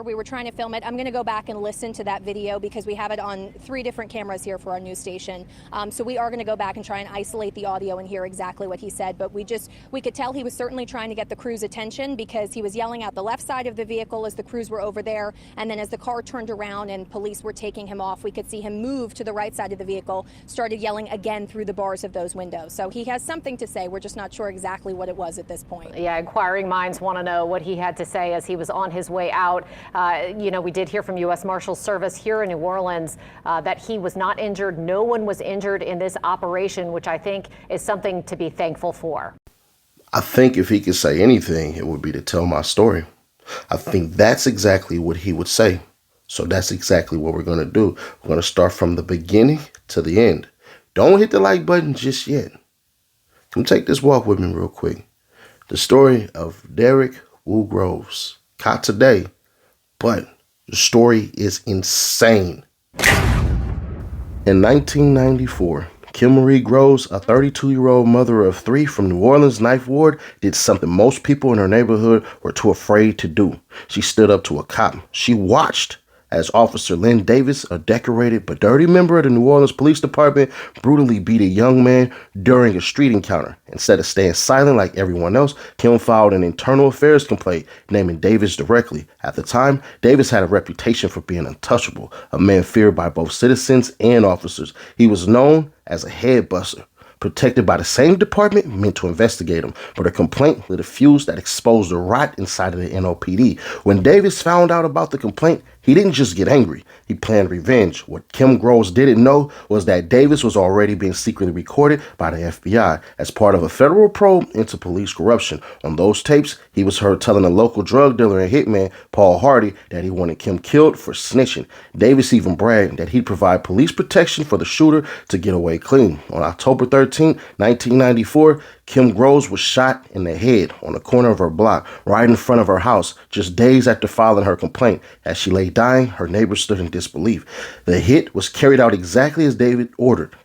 We were trying to film it. I'm going to go back and listen to that video because we have it on 3 different cameras here for our news station. So we are going to go back and try and isolate the audio and hear exactly what he said. But we could tell he was certainly trying to get the crew's attention because he was yelling out the left side of the vehicle as the crews were over there. And then as the car turned around and police were taking him off, we could see him move to the right side of the vehicle, started yelling again through the bars of those windows. So he has something to say. We're just not sure exactly what it was at this point. Yeah, inquiring minds want to know what he had to say as he was on his way out. We did hear from U.S. Marshals Service here in New Orleans that he was not injured. No one was injured in this operation, which I think is something to be thankful for. I think if he could say anything, it would be to tell my story. I think that's exactly what he would say. So that's exactly what we're going to do. We're going to start from the beginning to the end. Don't hit the like button just yet. Come take this walk with me real quick. The story of Derrick Woo Groves. Caught today, but the story is insane. In 1994, Kim Marie Groves, a 32-year-old mother of 3 from New Orleans' Ninth Ward, did something most people in her neighborhood were too afraid to do. She stood up to a cop. She watched as Officer Lynn Davis, a decorated but dirty member of the New Orleans Police Department, brutally beat a young man during a street encounter. Instead of staying silent like everyone else, Kim filed an internal affairs complaint naming Davis directly. At the time, Davis had a reputation for being untouchable, a man feared by both citizens and officers. He was known as a head buster, protected by the same department meant to investigate him, but a complaint lit a fuse that exposed the rot inside of the NOPD. When Davis found out about the complaint, he didn't just get angry. He planned revenge. What Kim Groves didn't know was that Davis was already being secretly recorded by the FBI as part of a federal probe into police corruption. On those tapes, he was heard telling a local drug dealer and hitman, Paul Hardy, that he wanted Kim killed for snitching. Davis even bragged that he'd provide police protection for the shooter to get away clean. On October 13, 1994, Kim Groves was shot in the head on the corner of her block, right in front of her house, just days after filing her complaint. As she lay dying, her neighbors stood in disbelief. The hit was carried out exactly as David ordered,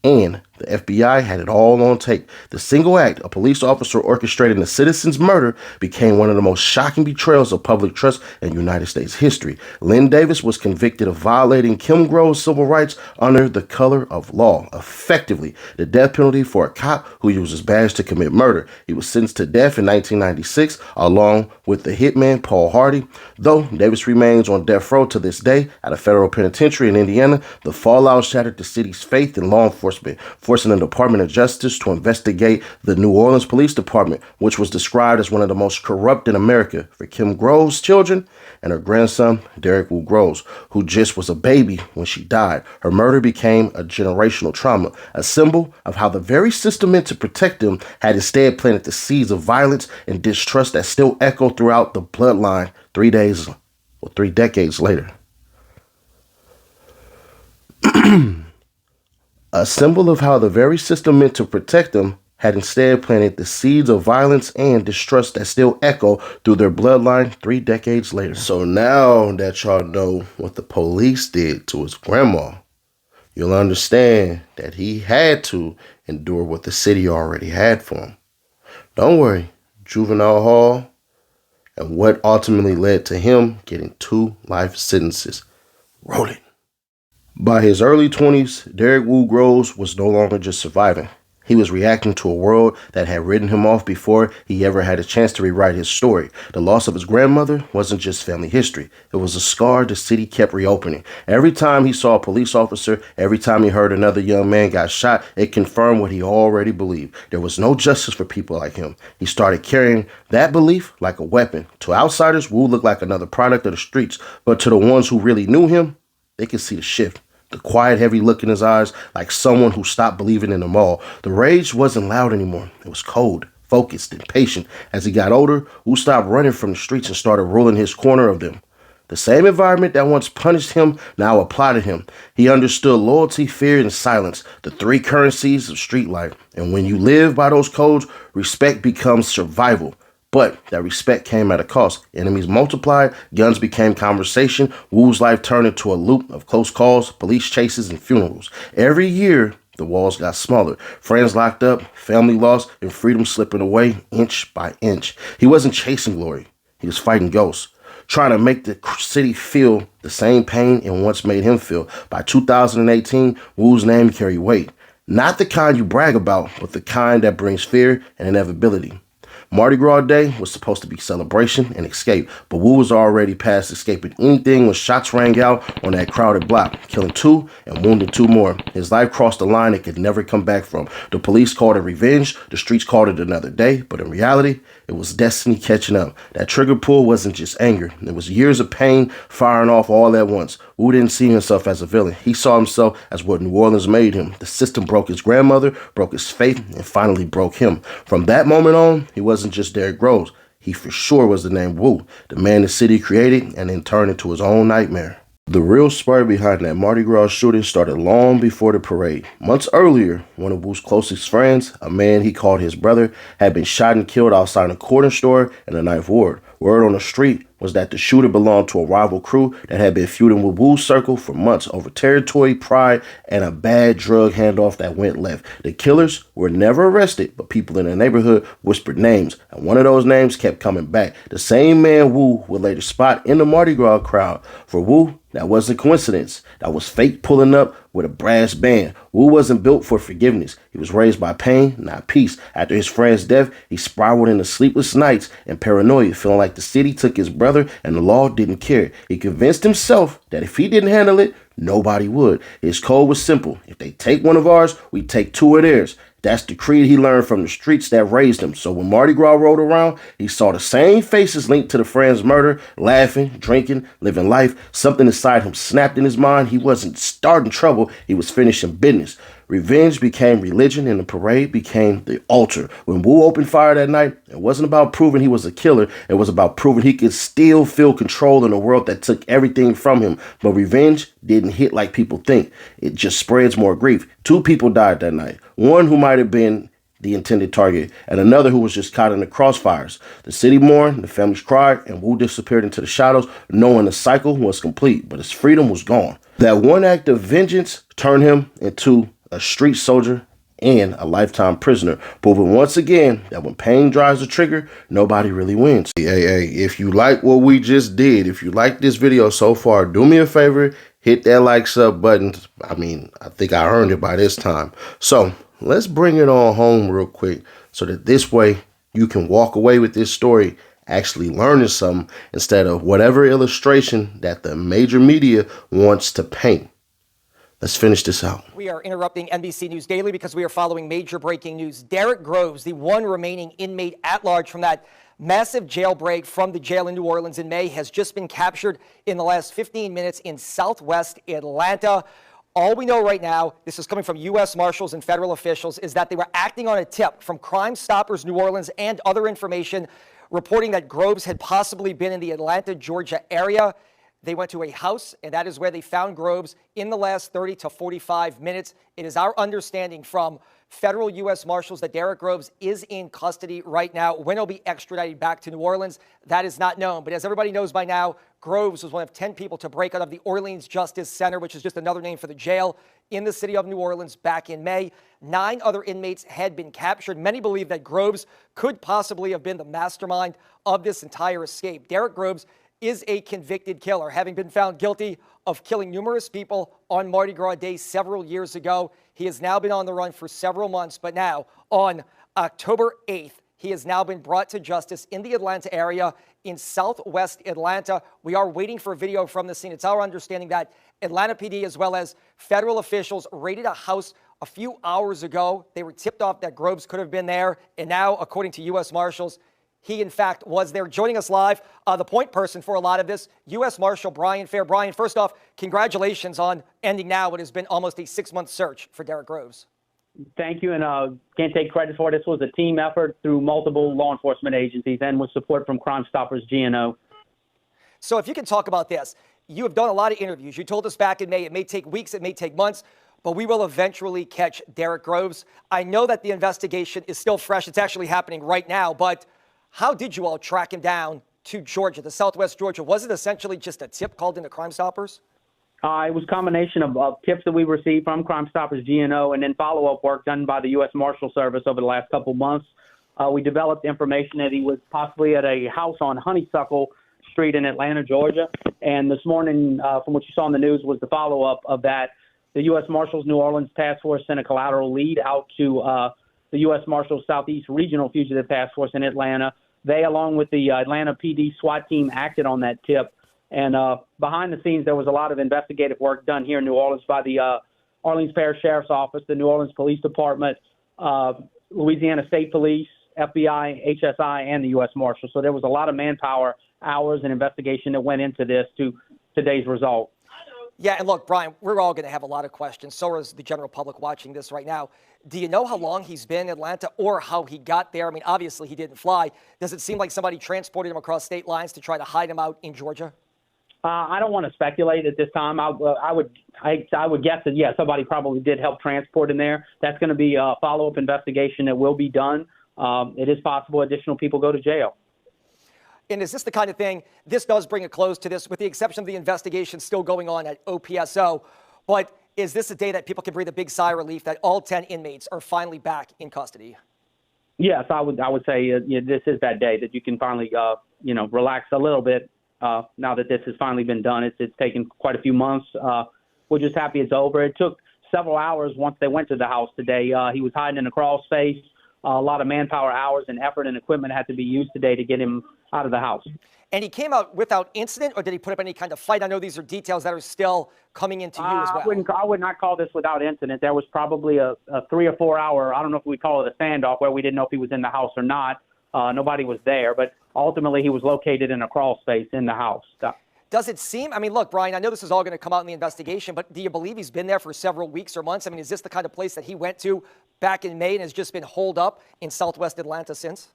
and the FBI had it all on tape. The single act, a police officer orchestrating a citizen's murder, became one of the most shocking betrayals of public trust in United States history. Lynn Davis was convicted of violating Kim Groves' civil rights under the color of law, effectively the death penalty for a cop who used his badge to commit murder. He was sentenced to death in 1996, along with the hitman Paul Hardy. Though Davis remains on death row to this day at a federal penitentiary in Indiana, the fallout shattered the city's faith in law enforcement, forcing the Department of Justice to investigate the New Orleans Police Department, which was described as one of the most corrupt in America. For Kim Groves' children and her grandson, Derrick Woo Groves, who just was a baby when she died, her murder became a generational trauma, a symbol of how the very system meant to protect them had instead planted the seeds of violence and distrust that still echo throughout the bloodline 3 decades later. A symbol of how the very system meant to protect them had instead planted the seeds of violence and distrust that still echo through their bloodline 3 decades later. So now that y'all know what the police did to his grandma, you'll understand that he had to endure what the city already had for him. Don't worry, juvenile hall, and what ultimately led to him getting 2 life sentences. Roll it. By his early 20s, Derrick Woo Groves was no longer just surviving. He was reacting to a world that had written him off before he ever had a chance to rewrite his story. The loss of his grandmother wasn't just family history. It was a scar the city kept reopening. Every time he saw a police officer, every time he heard another young man got shot, it confirmed what he already believed. There was no justice for people like him. He started carrying that belief like a weapon. To outsiders, Woo looked like another product of the streets, but to the ones who really knew him, they could see the shift. The quiet, heavy look in his eyes, like someone who stopped believing in them all. The rage wasn't loud anymore. It was cold, focused, and patient. As he got older, Woo stopped running from the streets and started ruling his corner of them. The same environment that once punished him now applied to him. He understood loyalty, fear, and silence, the 3 currencies of street life. And when you live by those codes, respect becomes survival. But that respect came at a cost. Enemies multiplied, guns became conversation. Woo's life turned into a loop of close calls, police chases, and funerals. Every year, the walls got smaller. Friends locked up, family lost, and freedom slipping away inch by inch. He wasn't chasing glory. He was fighting ghosts. trying to make the city feel the same pain it once made him feel. By 2018, Wu's name carried weight. Not the kind you brag about, but the kind that brings fear and inevitability. Mardi Gras Day was supposed to be celebration and escape, but Wu was already past escaping anything when shots rang out on that crowded block, killing 2 and wounding 2 more. His life crossed a line it could never come back from. The police called it revenge, the streets called it another day, but in reality, it was destiny catching up. That trigger pull wasn't just anger. It was years of pain firing off all at once. Wu didn't see himself as a villain. He saw himself as what New Orleans made him. The system broke his grandmother, broke his faith, and finally broke him. From that moment on, he wasn't just Derrick Groves. He for sure was the name Wu, the man the city created and then turned into his own nightmare. The real story behind that Mardi Gras shooting started long before the parade. Months earlier, one of Wu's closest friends, a man he called his brother, had been shot and killed outside a corner store in the 9th Ward. Word on the street was that the shooter belonged to a rival crew that had been feuding with Wu's circle for months over territory, pride, and a bad drug handoff that went left. The killers were never arrested, but people in the neighborhood whispered names, and one of those names kept coming back. The same man Wu would later spot in the Mardi Gras crowd. For Wu, that wasn't coincidence. That was fate pulling up with a brass band. Wu wasn't built for forgiveness. He was raised by pain, not peace. After his friend's death, he spiraled into sleepless nights and paranoia, feeling like the city took his brother and the law didn't care. He convinced himself that if he didn't handle it, nobody would. His code was simple. If they take one of ours, we take 2 of theirs. That's the creed he learned from the streets that raised him. So when Mardi Gras rolled around, he saw the same faces linked to the friend's murder, laughing, drinking, living life. Something inside him snapped in his mind. He wasn't starting trouble. He was finishing business. Revenge became religion and the parade became the altar. When Wu opened fire that night, it wasn't about proving he was a killer. It was about proving he could still feel control in a world that took everything from him. But revenge didn't hit like people think. It just spreads more grief. 2 people died that night. One who might have been the intended target, and another who was just caught in the crossfires. The city mourned, the families cried, and Wu disappeared into the shadows, knowing the cycle was complete, but his freedom was gone. That one act of vengeance turned him into a street soldier and a lifetime prisoner, proving once again that when pain drives the trigger, nobody really wins. Hey, if you like what we just did, if you like this video so far, do me a favor, hit that like sub button. I think I earned it by this time. So let's bring it on home real quick so that this way you can walk away with this story actually learning something instead of whatever illustration that the major media wants to paint. Let's finish this out. We are interrupting NBC News Daily because we are following major breaking news. Derrick Groves, the one remaining inmate at large from that massive jailbreak from the jail in New Orleans in May, has just been captured in the last 15 minutes in southwest Atlanta. All we know right now, this is coming from U.S. Marshals and federal officials, is that they were acting on a tip from Crime Stoppers New Orleans and other information reporting that Groves had possibly been in the Atlanta, Georgia area. They went to a house, and that is where they found Groves in the last 30 to 45 minutes. It is our understanding from federal U.S. Marshals that Derrick Groves is in custody right now. When he'll be extradited back to New Orleans, that is not known. But as everybody knows by now, Groves was one of 10 people to break out of the Orleans Justice Center, which is just another name for the jail in the city of New Orleans back in May. 9 other inmates had been captured. Many believe that Groves could possibly have been the mastermind of this entire escape. Derrick Groves is a convicted killer, having been found guilty of killing numerous people on Mardi Gras Day several years ago. He has now been on the run for several months, but now on October 8th, he has now been brought to justice in the Atlanta area in southwest Atlanta. We are waiting for video from the scene. It's our understanding that Atlanta PD as well as federal officials raided a house a few hours ago. They were tipped off that Groves could have been there, and now, according to U.S. Marshals, he, in fact, was there. Joining us live, the point person for a lot of this, U.S. Marshal Brian Fair. Brian, first off, congratulations on ending now what has been almost a 6-month search for Derrick Groves. Thank you, and can't take credit for it. This was a team effort through multiple law enforcement agencies and with support from Crime Stoppers GNO. So if you can talk about this, you have done a lot of interviews. You told us back in May it may take weeks, it may take months, but we will eventually catch Derrick Groves. I know that the investigation is still fresh. It's actually happening right now, but how did you all track him down to Georgia, to southwest Georgia? Was it essentially just a tip called into Crime Stoppers? It was a combination of tips that we received from Crime Stoppers GNO and then follow-up work done by the U.S. Marshal Service over the last couple months. We developed information that he was possibly at a house on Honeysuckle Street in Atlanta, Georgia. And this morning, from what you saw in the news, was the follow-up of that. The U.S. Marshals New Orleans Task Force sent a collateral lead out to the U.S. Marshals Southeast Regional Fugitive Task Force in Atlanta. They, along with the Atlanta PD SWAT team, acted on that tip. And behind the scenes, there was a lot of investigative work done here in New Orleans by the Orleans Parish Sheriff's Office, the New Orleans Police Department, Louisiana State Police, FBI, HSI, and the U.S. Marshals. So there was a lot of manpower, hours, and investigation that went into this to today's result. Yeah, and look, Brian, we're all going to have a lot of questions. So is the general public watching this right now. Do you know how long he's been in Atlanta or how he got there? I mean, obviously he didn't fly. Does it seem like somebody transported him across state lines to try to hide him out in Georgia? I don't want to speculate at this time. I would guess that, yeah, somebody probably did help transport him there. That's going to be a follow-up investigation that will be done. It is possible additional people go to jail. And is this the kind of thing, this does bring a close to this, with the exception of the investigation still going on at OPSO, but is this a day that people can breathe a big sigh of relief that all 10 inmates are finally back in custody? Yes, I would say this is that day that you can finally, relax a little bit now that this has finally been done. It's taken quite a few months. We're just happy it's over. It took several hours once they went to the house today. He was hiding in a crawl space. A lot of manpower hours and effort and equipment had to be used today to get him out of the house. And he came out without incident, or did he put up any kind of fight? I know these are details that are still coming into you as well. I would not call this without incident. There was probably a 3 or 4 hour, I don't know if we call it a standoff, where we didn't know if he was in the house or not. Nobody was there, but ultimately he was located in a crawl space in the house. Does it seem, I mean, look, Brian, I know this is all going to come out in the investigation, but do you believe he's been there for several weeks or months? I mean, is this the kind of place that he went to back in May and has just been holed up in Southwest Atlanta since?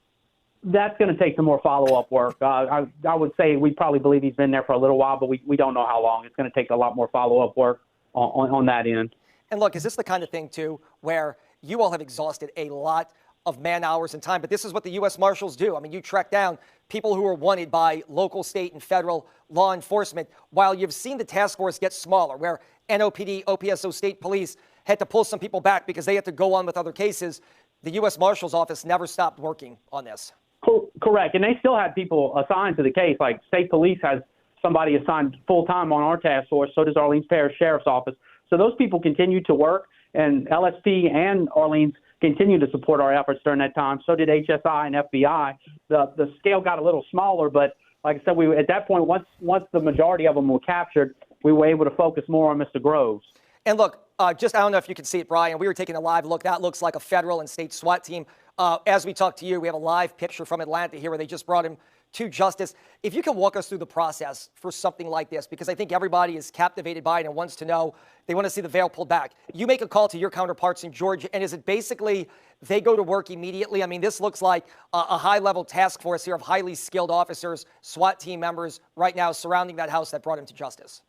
That's going to take some more follow-up work. I would say we probably believe he's been there for a little while, but we don't know how long. It's going to take a lot more follow-up work on that end. And look, is this the kind of thing, too, where you all have exhausted a lot of man hours and time, but this is what the U.S. Marshals do. I mean, you track down people who are wanted by local, state, and federal law enforcement, while you've seen the task force get smaller, where NOPD, OPSO, state police had to pull some people back because they had to go on with other cases. The U.S. Marshal's office never stopped working on this. Correct. And they still had people assigned to the case. Like state police has somebody assigned full-time on our task force. So does Orleans Parish Sheriff's Office. So those people continue to work, and LSP and Orleans continue to support our efforts during that time. So did HSI and FBI. The scale got a little smaller, but like I said, we at that point, once the majority of them were captured, we were able to focus more on Mr. Groves. And look, I don't know if you can see it, Brian. We were taking a live look. That looks like a federal and state SWAT team. As we talk to you, we have a live picture from Atlanta here where they just brought him to justice. If you can walk us through the process for something like this, because I think everybody is captivated by it and wants to know, they want to see the veil pulled back. You make a call to your counterparts in Georgia, and is it basically they go to work immediately? I mean, this looks like a high-level task force here of highly skilled officers, SWAT team members right now surrounding that house that brought him to justice.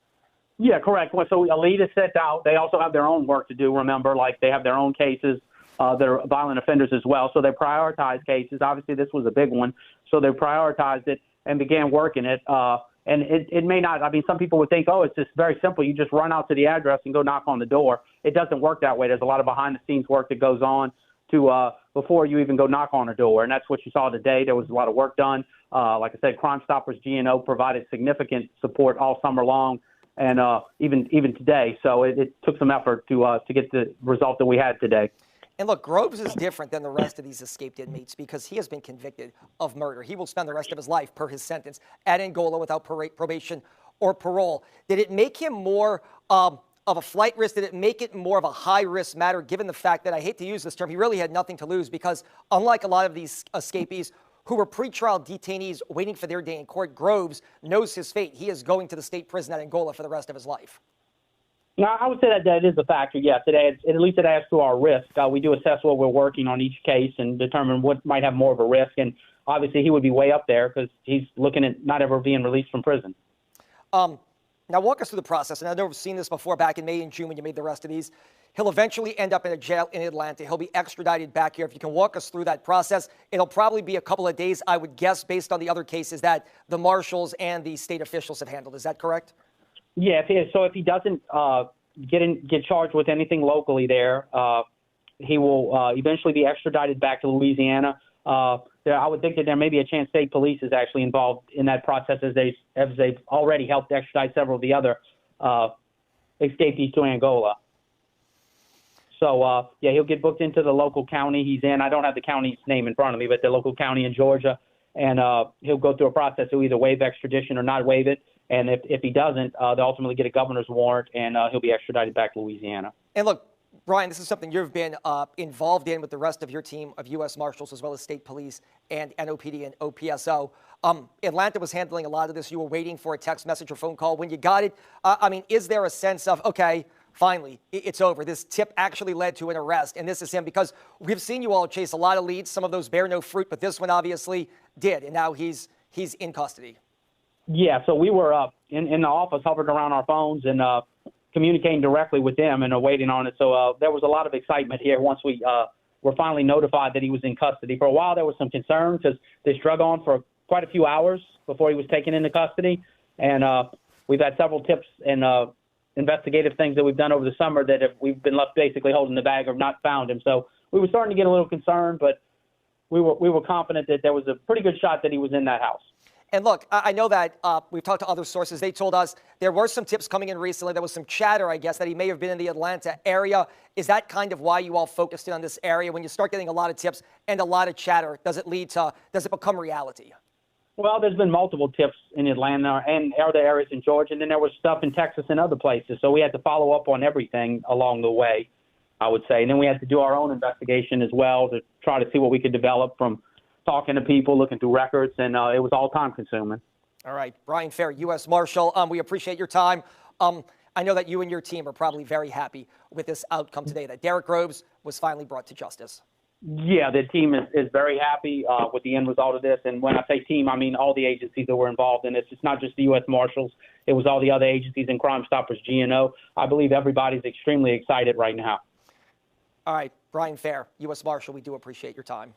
Yeah, correct. So a lead is set out. They also have their own work to do, remember, like they have their own cases. They're violent offenders as well. So they prioritize cases. Obviously, this was a big one. So they prioritized it and began working it. And it may not, I mean, some people would think, oh, it's just very simple. You just run out to the address and go knock on the door. It doesn't work that way. There's a lot of behind-the-scenes work that goes on to before you even go knock on a door. And that's what you saw today. There was a lot of work done. Like I said, Crime Stoppers GNO provided significant support all summer long and even today. So it took some effort to get the result that we had today. And look, Groves is different than the rest of these escaped inmates because he has been convicted of murder. He will spend the rest of his life, per his sentence, at NOLA without probation or parole. Did it make him more of a flight risk? Did it make it more of a high-risk matter, given the fact that, I hate to use this term, he really had nothing to lose because, unlike a lot of these escapees who were pretrial detainees waiting for their day in court, Groves knows his fate. He is going to the state prison at Angola for the rest of his life. No, I would say that is a factor, yes. At least it adds to our risk. We do assess what we're working on each case and determine what might have more of a risk. And obviously he would be way up there because he's looking at not ever being released from prison. Now walk us through the process. And I've never seen this before back in May and June when you made the rest of these. He'll eventually end up in a jail in Atlanta. He'll be extradited back here. If you can walk us through that process, it'll probably be a couple of days, I would guess, based on the other cases that the marshals and the state officials have handled. Is that correct? Yeah, so if he doesn't get charged with anything locally there, he will eventually be extradited back to Louisiana. I would think that there may be a chance state police is actually involved in that process, as they've already helped extradite several of the other escapees to Angola. So, he'll get booked into the local county he's in. I don't have the county's name in front of me, but the local county in Georgia. And he'll go through a process. He'll either waive extradition or not waive it. And if he doesn't, they'll ultimately get a governor's warrant, and he'll be extradited back to Louisiana. And look, Brian, this is something you've been involved in with the rest of your team of U.S. Marshals, as well as state police and NOPD and OPSO. Atlanta was handling a lot of this. You were waiting for a text message or phone call. When you got it, is there a sense of, okay, finally, it's over. This tip actually led to an arrest, and this is him, because we've seen you all chase a lot of leads. Some of those bear no fruit, but this one obviously did, and now he's in custody. Yeah, so we were in the office, hovering around our phones and communicating directly with them and waiting on it. So there was a lot of excitement here once we were finally notified that he was in custody. For a while, there was some concern because this drug on for quite a few hours before he was taken into custody. And we've had several tips and investigative things that we've done over the summer that we've been left basically holding the bag or not found him. So we were starting to get a little concerned, but we were confident that there was a pretty good shot that he was in that house. And look, I know that we've talked to other sources. They told us there were some tips coming in recently. There was some chatter, I guess, that he may have been in the Atlanta area. Is that kind of why you all focused in on this area? When you start getting a lot of tips and a lot of chatter, does it become reality? Well, there's been multiple tips in Atlanta and other areas in Georgia, and then there was stuff in Texas and other places. So we had to follow up on everything along the way, I would say. And then we had to do our own investigation as well to try to see what we could develop from talking to people, looking through records, and it was all time-consuming. All right, Brian Fair, U.S. Marshal, we appreciate your time. I know that you and your team are probably very happy with this outcome today, that Derrick Groves was finally brought to justice. Yeah, the team is very happy with the end result of this. And when I say team, I mean all the agencies that were involved in this. It's not just the U.S. Marshals. It was all the other agencies and Crime Stoppers, GNO. I believe everybody's extremely excited right now. All right, Brian Fair, U.S. Marshal, we do appreciate your time.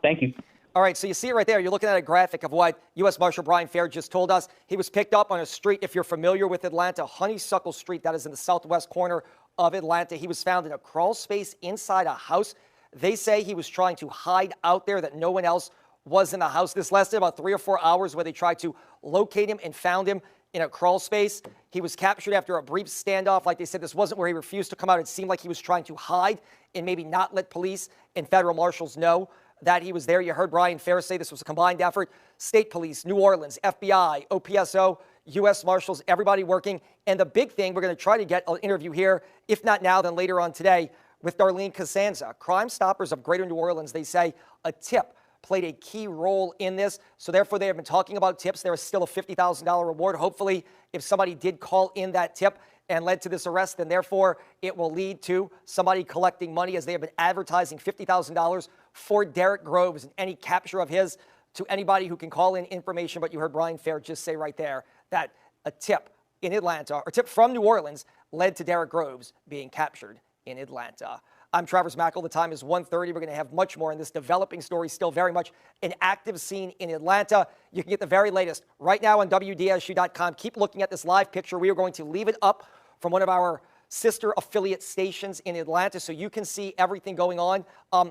Thank you. All right, so you see it right there. You're looking at a graphic of what U.S. Marshal Brian Fair just told us. He was picked up on a street, if you're familiar with Atlanta, Honeysuckle Street, that is in the southwest corner of Atlanta. He was found in a crawl space inside a house. They say he was trying to hide out there, that no one else was in the house. This lasted about 3 or 4 hours where they tried to locate him and found him in a crawl space. He was captured after a brief standoff. Like they said, this wasn't where he refused to come out. It seemed like he was trying to hide and maybe not let police and federal marshals know that he was there. You heard Brian Fair say this was a combined effort. State police, New Orleans, FBI, OPSO, U.S. Marshals, everybody working. And the big thing, we're going to try to get an interview here, if not now, then later on today, with Darlene Costanza. Crime Stoppers of Greater New Orleans, they say a tip played a key role in this. So therefore, they have been talking about tips. There is still a $50,000 reward. Hopefully, if somebody did call in that tip and led to this arrest, then therefore it will lead to somebody collecting money, as they have been advertising $50,000 for Derrick Groves and any capture of his to anybody who can call in information. But you heard Brian Fair just say right there that a tip in Atlanta, or tip from New Orleans, led to Derrick Groves being captured in Atlanta. I'm Travis Mackel. The time is 1:30. We're going to have much more in this developing story, still very much an active scene in Atlanta. You can get the very latest right now on WDSU.com. Keep looking at this live picture. We are going to leave it up from one of our sister affiliate stations in Atlanta so you can see everything going on.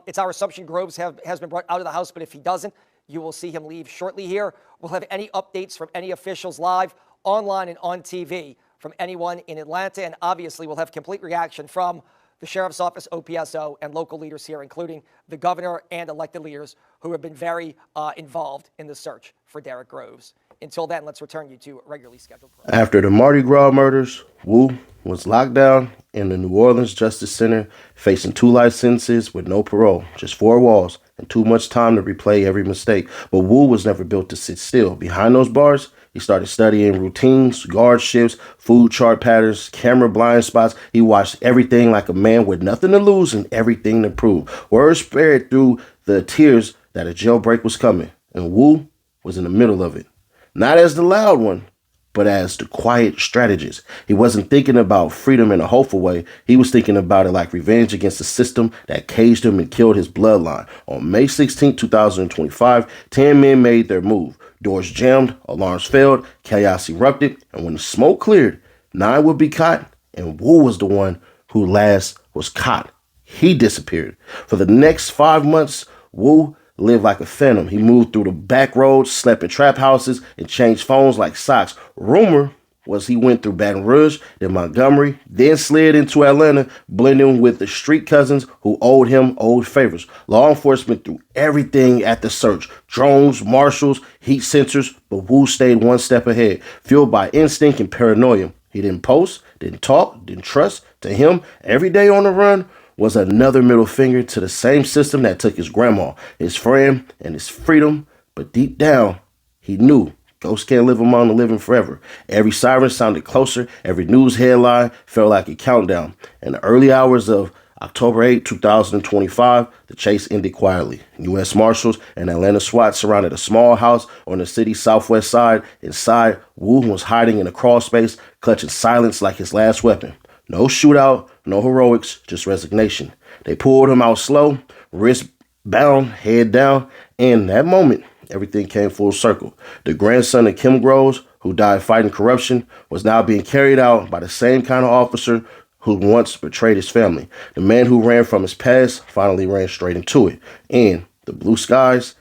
It's our assumption Groves has been brought out of the house, but if he doesn't, you will see him leave shortly here. We'll have any updates from any officials live, online and on TV from anyone in Atlanta, and obviously we'll have complete reaction from the Sheriff's Office, OPSO, and local leaders here, including the governor and elected leaders who have been very involved in the search for Derrick Groves. Until then, let's return you to regularly scheduled programs. After the Mardi Gras murders, Wu was locked down in the New Orleans Justice Center, facing 2 life sentences with no parole, just 4 walls, and too much time to replay every mistake. But Wu was never built to sit still. Behind those bars, he started studying routines, guard shifts, food chart patterns, camera blind spots. He watched everything like a man with nothing to lose and everything to prove. Word spread through the tears that a jailbreak was coming, and Wu was in the middle of it. Not as the loud one, but as the quiet strategist. He wasn't thinking about freedom in a hopeful way. He was thinking about it like revenge against the system that caged him and killed his bloodline. On May 16, 2025, 10 men made their move. Doors jammed, alarms failed, chaos erupted, and when the smoke cleared, 9 would be caught, and Wu was the one who last was caught. He disappeared. For the next 5 months, Wu lived like a phantom. He moved through the back roads, slept in trap houses, and changed phones like socks. Rumor was he went through Baton Rouge, then Montgomery, then slid into Atlanta, blending with the street cousins who owed him old favors. Law enforcement threw everything at the search. Drones, marshals, heat sensors, but Wu stayed one step ahead, fueled by instinct and paranoia. He didn't post, didn't talk, didn't trust. To him, every day on the run was another middle finger to the same system that took his grandma, his friend, and his freedom. But deep down, he knew ghosts can't live among the living forever. Every siren sounded closer. Every news headline felt like a countdown. In the early hours of October 8, 2025, the chase ended quietly. U.S. Marshals and Atlanta SWAT surrounded a small house on the city's southwest side. Inside, Wu was hiding in a crawl space, clutching silence like his last weapon. No shootout, no heroics, just resignation. They pulled him out slow, wrist bound, head down, and in that moment, everything came full circle. The grandson of Kim Groves, who died fighting corruption, was now being carried out by the same kind of officer who once betrayed his family. The man who ran from his past finally ran straight into it. And the blue skies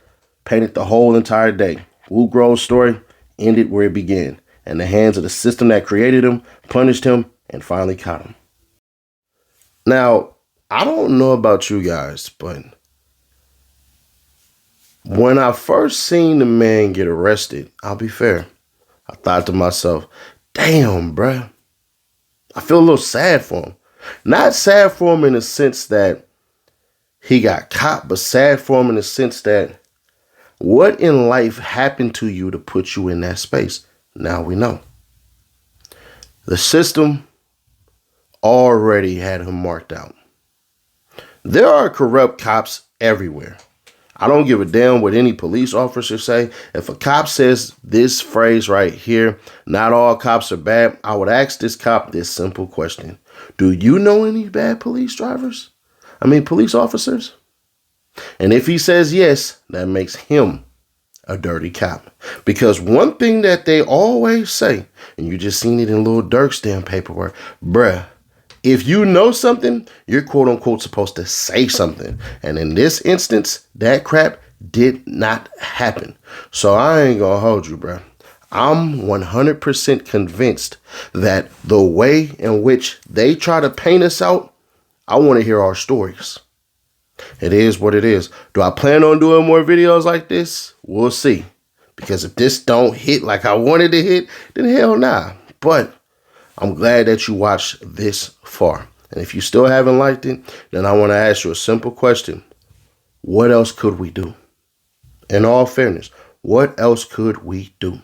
painted the whole entire day. Wu Grove's story ended where it began, in the hands of the system that created him, punished him, and finally caught him. Now, I don't know about you guys, but when I first seen the man get arrested, I'll be fair, I thought to myself, damn, bruh. I feel a little sad for him. Not sad for him in the sense that he got caught, but sad for him in the sense that what in life happened to you to put you in that space? Now we know. The system already had him marked out. There are corrupt cops everywhere. I don't give a damn what any police officer say. If a cop says this phrase right here, not all cops are bad, I would ask this cop this simple question. Do you know any bad police officers? And if he says yes, that makes him a dirty cop. Because one thing that they always say, and you just seen it in Lil Durk's damn paperwork, bruh, if you know something, you're quote unquote supposed to say something. And in this instance, that crap did not happen. So I ain't gonna hold you, bro. I'm 100% convinced that the way in which they try to paint us out, I want to hear our stories. It is what it is. Do I plan on doing more videos like this? We'll see. Because if this don't hit like I wanted to hit, then hell nah. But I'm glad that you watched this far. And if you still haven't liked it, then I want to ask you a simple question. What else could we do? In all fairness, what else could we do?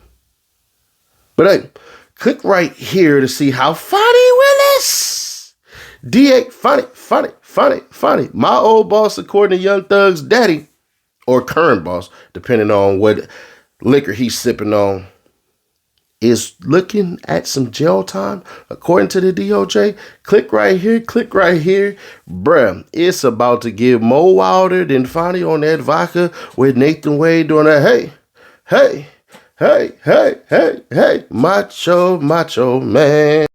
But hey, click right here to see how funny Willis. D8, funny. My old boss, according to Young Thug's daddy, or current boss, depending on what liquor he's sipping on, is looking at some jail time, according to the DOJ. Click right here. Bruh, it's about to get more wilder than Fonny on that vodka with Nathan Wade doing a hey, macho man.